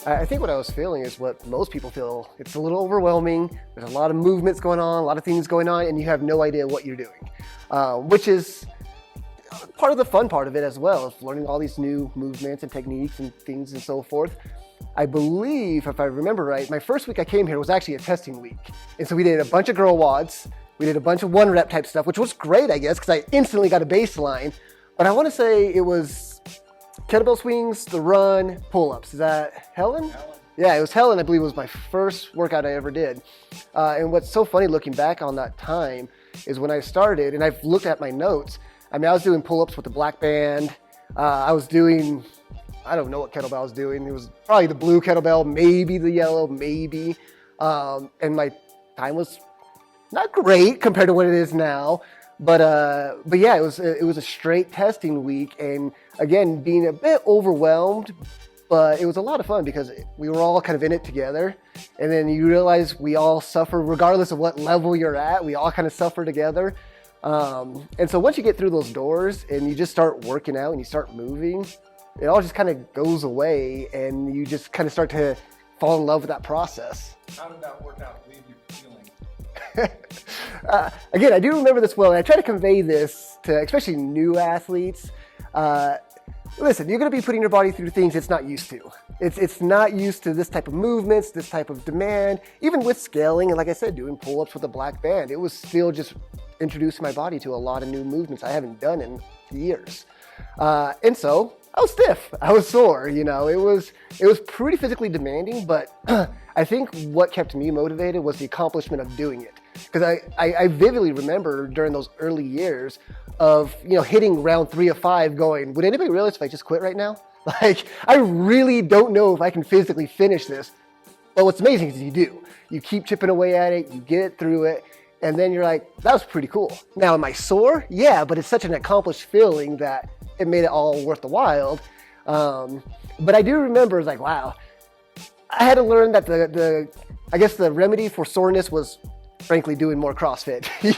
I think what I was feeling is what most people feel. It's a little overwhelming. There's a lot of movements going on, a lot of things going on, and you have no idea what you're doing, which is part of the fun part of it as well, is learning all these new movements and techniques and things and so forth. I believe, if I remember right, my first week I came here was actually a testing week. And so we did a bunch of girl wads. We did a bunch of one rep type stuff, which was great, I guess, because I instantly got a baseline. But I want to say it was kettlebell swings, the run, pull-ups. Is that Helen? Yeah, it was Helen, I believe, was my first workout I ever did. And what's so funny looking back on that time is when I started, and I've looked at my notes, I was doing pull-ups with the black band. I was doing, I don't know what kettlebell I was doing. It was probably the blue kettlebell, maybe the yellow, maybe. And my time was not great compared to what it is now. But yeah, it was a straight testing week. And again, being a bit overwhelmed, but it was a lot of fun because we were all kind of in it together. And then you realize we all suffer, regardless of what level you're at, we all kind of suffer together. And so once you get through those doors and you just start working out and you start moving, it all just kind of goes away and you just kind of start to fall in love with that process. How did that workout leave you feeling? Again, I do remember this well, and I try to convey this to especially new athletes. Listen, you're going to be putting your body through things it's not used to. It's not used to this type of movements, this type of demand. Even with scaling, and like I said, doing pull-ups with a black band, it was still just introducing my body to a lot of new movements I haven't done in years. And so I was stiff. I was sore. You know, it was pretty physically demanding, but I think what kept me motivated was the accomplishment of doing it. Because I vividly remember during those early years of, hitting round 3 of 5 going, would anybody realize if I just quit right now? Like, I really don't know if I can physically finish this. But what's amazing is you do. You keep chipping away at it, you get through it, and then you're like, that was pretty cool. Now, am I sore? Yeah, but it's such an accomplished feeling that it made it all worth the while. But I do remember, it's like, wow, I had to learn that I guess the remedy for soreness was frankly doing more CrossFit. You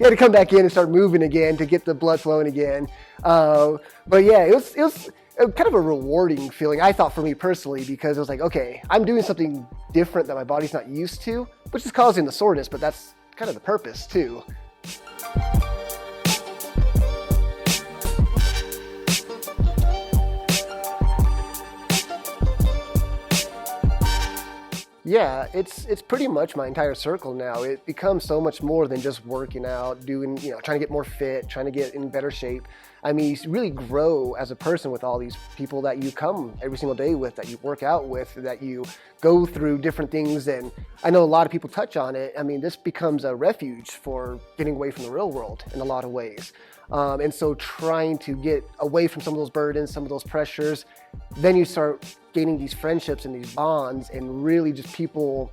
had to come back in and start moving again to get the blood flowing again. But yeah, it was kind of a rewarding feeling, I thought, for me personally, because it was like, okay, I'm doing something different that my body's not used to, which is causing the soreness, but that's kind of the purpose too. Yeah, it's pretty much my entire circle now. It becomes so much more than just working out, doing, trying to get more fit, trying to get in better shape. You really grow as a person with all these people that you come every single day with, that you work out with, that you go through different things. And I know a lot of people touch on it. This becomes a refuge for getting away from the real world in a lot of ways. And so trying to get away from some of those burdens, some of those pressures, then you start gaining these friendships and these bonds, and really just people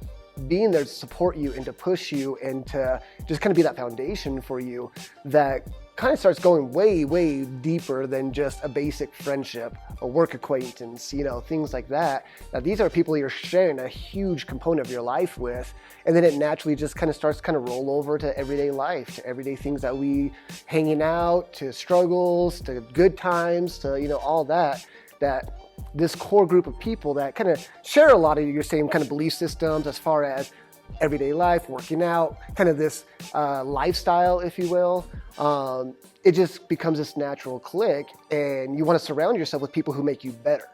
being there to support you and to push you and to just kind of be that foundation for you that kind of starts going way, way deeper than just a basic friendship, a work acquaintance, things like that. Now, these are people you're sharing a huge component of your life with, and then it naturally just kind of starts to roll over to everyday life, to everyday things that we hanging out, to struggles, to good times, to, all that this core group of people that kind of share a lot of your same kind of belief systems as far as everyday life, working out, kind of this lifestyle, if you will. It just becomes this natural click, and you want to surround yourself with people who make you better.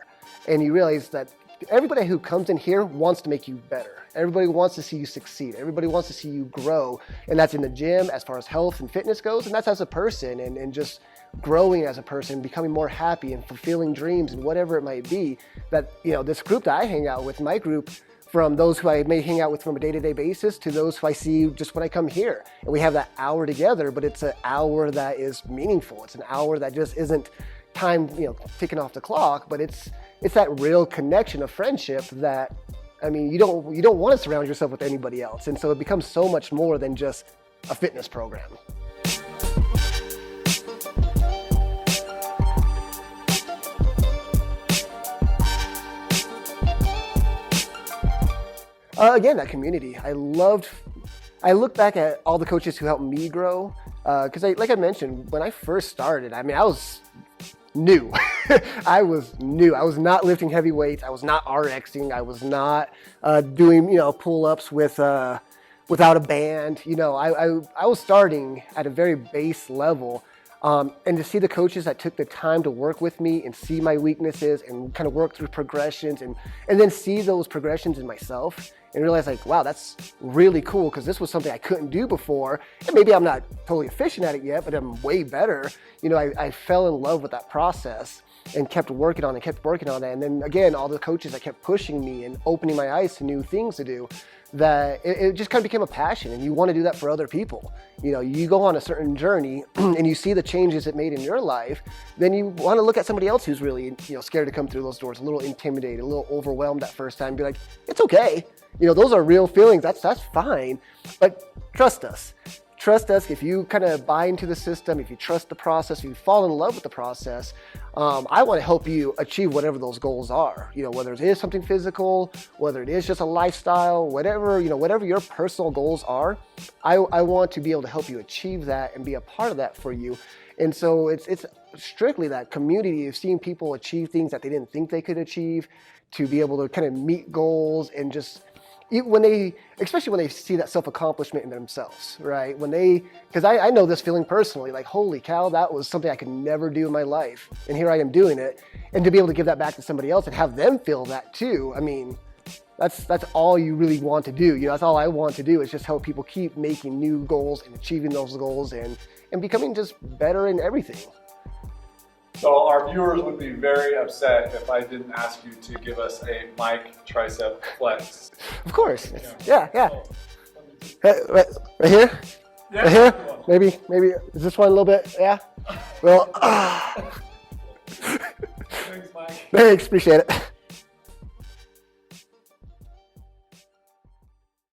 And you realize that everybody who comes in here wants to make you better. Everybody wants to see you succeed. Everybody wants to see you grow. And that's in the gym as far as health and fitness goes, and that's as a person, and just growing as a person, becoming more happy and fulfilling dreams and whatever it might be. That, this group that I hang out with, my group, from those who I may hang out with from a day-to-day basis to those who I see just when I come here. And we have that hour together, but it's an hour that is meaningful. It's an hour that just isn't time, ticking off the clock, but it's that real connection of friendship that, you don't want to surround yourself with anybody else. And so it becomes so much more than just a fitness program. Again, that community. I look back at all the coaches who helped me grow, because like I mentioned, when I first started, I was new. I was new. I was not lifting heavy weights. I was not RXing. I was not doing, pull-ups without a band. I was starting at a very base level. And to see the coaches that took the time to work with me and see my weaknesses and kind of work through progressions and then see those progressions in myself and realize like, wow, that's really cool because this was something I couldn't do before. And maybe I'm not totally efficient at it yet, but I'm way better. I fell in love with that process and kept working on it. And then again, all the coaches that kept pushing me and opening my eyes to new things to do, that it just kind of became a passion, and you want to do that for other people. You go on a certain journey and you see the changes it made in your life, then you want to look at somebody else who's really, scared to come through those doors, a little intimidated, a little overwhelmed that first time, be like, it's okay. Those are real feelings. That's fine. But trust us. Trust us. If you kind of buy into the system, if you trust the process, if you fall in love with the process, I want to help you achieve whatever those goals are. Whether it is something physical, whether it is just a lifestyle, whatever your personal goals are, I want to be able to help you achieve that and be a part of that for you. And so it's strictly that community of seeing people achieve things that they didn't think they could achieve, to be able to kind of meet goals and just especially when they see that self-accomplishment in themselves, right? Because I know this feeling personally, like, holy cow, that was something I could never do in my life. And here I am doing it. And to be able to give that back to somebody else and have them feel that too. I mean, that's all you really want to do. That's all I want to do, is just help people keep making new goals and achieving those goals and becoming just better in everything. So our viewers would be very upset if I didn't ask you to give us a Mike tricep flex. Of course. Yeah. Right here? Yeah, right here? Maybe, is this one a little bit? Yeah? Well, Thanks, Mike. thanks, appreciate it.